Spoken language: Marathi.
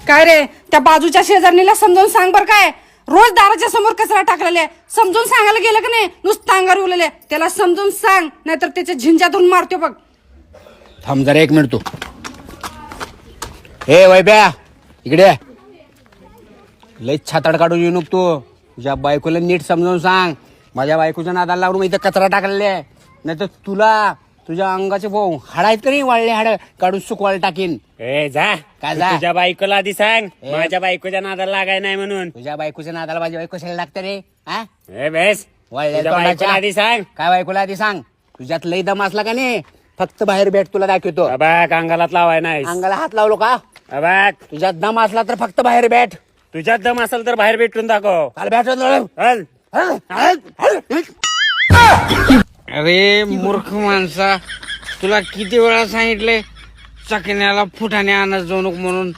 काय रे, त्या बाजूच्या शेजारणीला समजावून सांग बर काय. रोज दाराच्या समोर कचरा टाकलेला आहे. समजून सांगायला गेलं की नाही नुसतं अंगावर उरलेले. त्याला समजून सांग, नाहीतर त्याच्या झिंजातून मारतो बघ. थांब जरा 1 मिनिट तू. ए वैब्या इकडे लय छाताड काढून येऊ नको तू. तुझ्या बायकोला नीट समजावून सांग. माझ्या बायकोच्या नादाला लागून इथं कचरा टाकलेला आहे. नाही तर तुला तुझ्या अंगाचे भाऊ हाड आहेत का नाही, वाळले हाड काढून सुकवायला टाकीन. ए जा काय जा? तुझ्या बायकोला आधी सांग माझ्या बायकोच्या नादाला लागाय नाही म्हणून. तुझ्या बायकोच्या नादाला माझ्या बायको कशाला लागतं रे? हा ए बेस वाळल्या तुझ्या बायकोला तोंडाच्या. आधी सांग. काय बायकोला आधी सांग. तुझ्यात लई दम असला का नाही फक्त बाहेर भेट तुला दाखवतो. बाक अंगालात लावाय नाही. अंगाला हात लावलो का? बाक तुझ्यात दम असला तर फक्त बाहेर भेट. तुझ्यात दम असेल तर बाहेर भेटून दाखव. काल भेटून चल. अरे मूर्ख माणसा, तुला किती वेळा सांगितलंय चकण्याला फुटाने आणत जाऊ नको म्हणून.